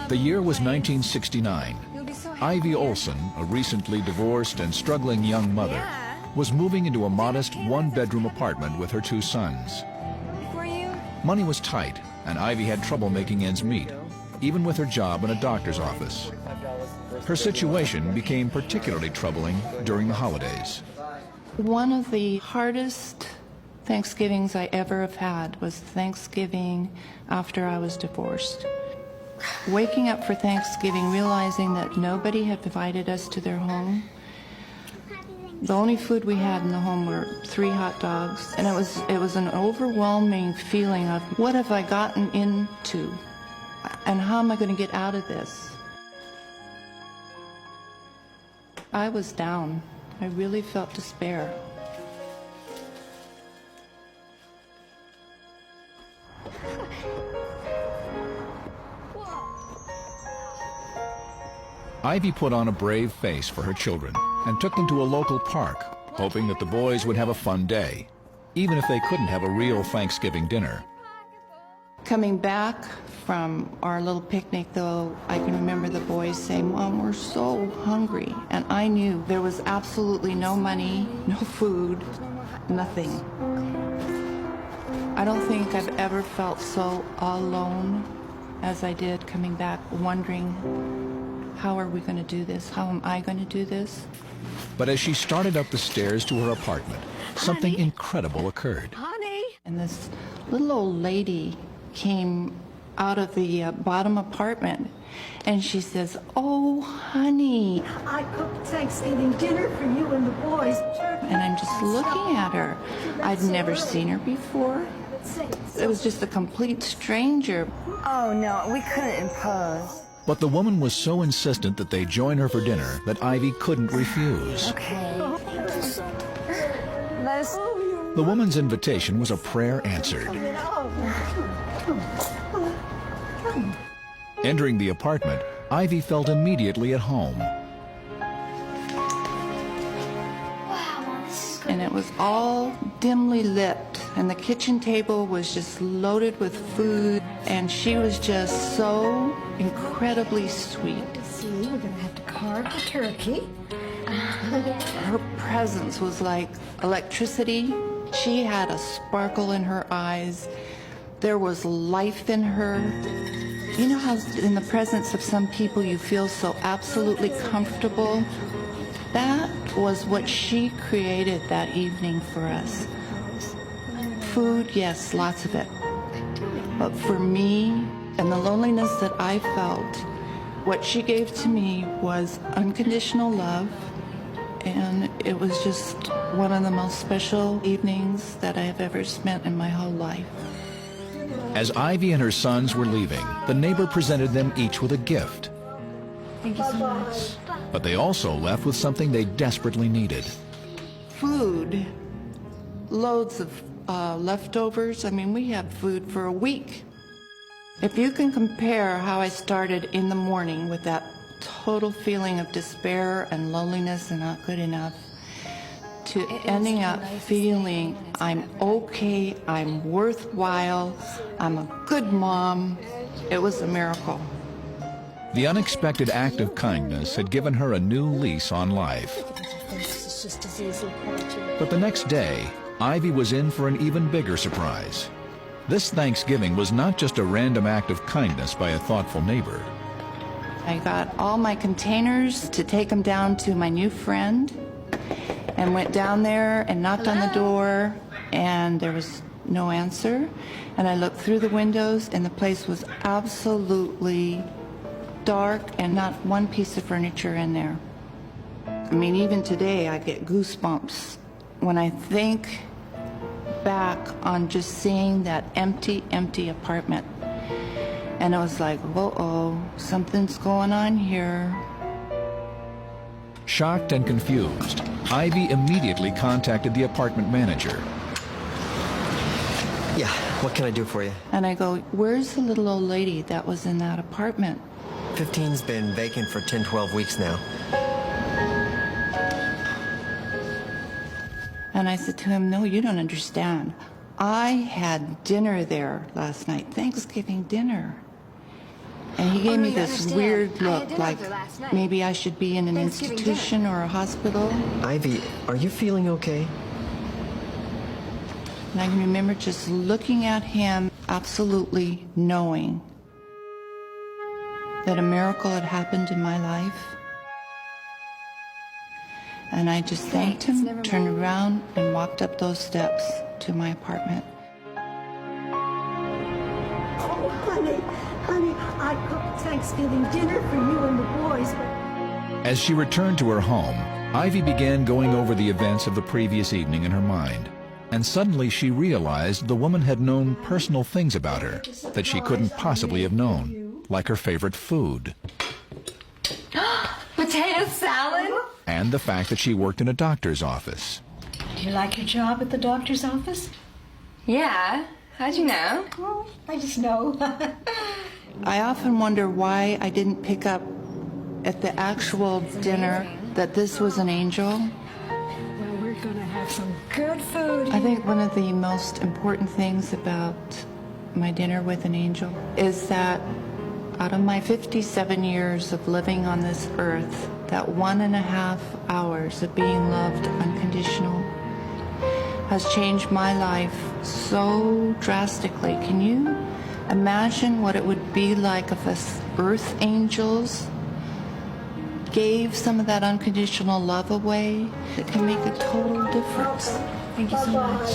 The year was 1969. Ivy Olson, a recently divorced and struggling young mother, was moving into a modest one-bedroom apartment with her two sons. Money was tight, and Ivy had trouble making ends meet, even with her job in a doctor's office. Her situation became particularly troubling during the holidays. One of the hardest Thanksgivings I ever have had was Thanksgiving after I was divorced. Waking up for Thanksgiving, realizing that nobody had invited us to their home. The only food we had in the home were 3 hot dogs, and it was an overwhelming feeling of what have I gotten into, and how am I going to get out of this? I was down. I really felt despair. Ivy put on a brave face for her children and took them to a local park, hoping that the boys would have a fun day, even if they couldn't have a real Thanksgiving dinner. Coming back from our little picnic, though, I can remember the boys saying, "Mom, we're so hungry." And I knew there was absolutely no money, no food, nothing. I don't think I've ever felt so alone as I did coming back, wondering, how are we going to do this? How am I going to do this? But as she started up the stairs to her apartment, something incredible occurred. Honey! And this little old lady came out of the bottom apartment, and she says, "Oh, honey." I cooked Thanksgiving dinner for you and the boys. And I'm just looking at her. I'd never seen her before. It was just a complete stranger. Oh, no, we couldn't impose. But the woman was so insistent that they join her for dinner that Ivy couldn't refuse. Okay. Let us... The woman's invitation was a prayer answered. Entering the apartment, Ivy felt immediately at home. And it was all dimly lit, and the kitchen table was just loaded with food, and she was just so incredibly sweet. See, we're gonna have to carve the turkey. Her presence was like electricity. She had a sparkle in her eyes. There was life in her. You know how in the presence of some people you feel so absolutely comfortable? That was what she created that evening for us. Food, yes, lots of it. But for me, and the loneliness that I felt, what she gave to me was unconditional love, and it was just one of the most special evenings that I have ever spent in my whole life. As Ivy and her sons were leaving, the neighbor presented them each with a gift. Thank you so much. But they also left with something they desperately needed. Food, loads of leftovers. I mean, we had food for a week. If you can compare how I started in the morning with that total feeling of despair and loneliness and not good enough, to ending up feeling I'm okay, I'm worthwhile, I'm a good mom, it was a miracle. The unexpected act of kindness had given her a new lease on life. But the next day, Ivy was in for an even bigger surprise. This Thanksgiving was not just a random act of kindness by a thoughtful neighbor. I got all my containers to take them down to my new friend, and went down there and knocked on the door, and there was no answer. And I looked through the windows, and the place was absolutely dark and not one piece of furniture in there. I mean, even today I get goosebumps when I think back on just seeing that empty apartment. And it was like, uh-oh, something's going on here. Shocked and confused, Ivy immediately contacted the apartment manager. Yeah, what can I do for you? And I go, where's the little old lady that was in that apartment? 15's been vacant for 10, 12 weeks now. And I said to him, no, you don't understand. I had dinner there last night, Thanksgiving dinner. And he gave me this understand. weird I look, had dinner like there last night. maybe I should be in an Thanksgiving institution or a hospital. Ivy, are you feeling okay? And I can remember just looking at him, absolutely knowing that a miracle had happened in my life. And I just thanked Thanks, him, never turned mind. around, and walked up those steps to my apartment. Oh, honey, I cooked Thanksgiving dinner for you and the boys, but As she returned to her home, Ivy began going over the events of the previous evening in her mind. And suddenly she realized the woman had known personal things about her that she couldn't possibly have known, like her favorite food, Potato salad? and the fact that she worked in a doctor's office. do you like your job at the doctor's office? Yeah. How'd you know? Oh, I just know. I often wonder why I didn't pick up at the actual dinner that this was an angel. Well, we're gonna have some good food. I think one of the most important things about my dinner with an angel is that out of my 57 years of living on this earth, that 1.5 hours of being loved unconditional has changed my life so drastically. Can you imagine what it would be like if us earth angels gave some of that unconditional love away? It can make a total difference. Thank you so much.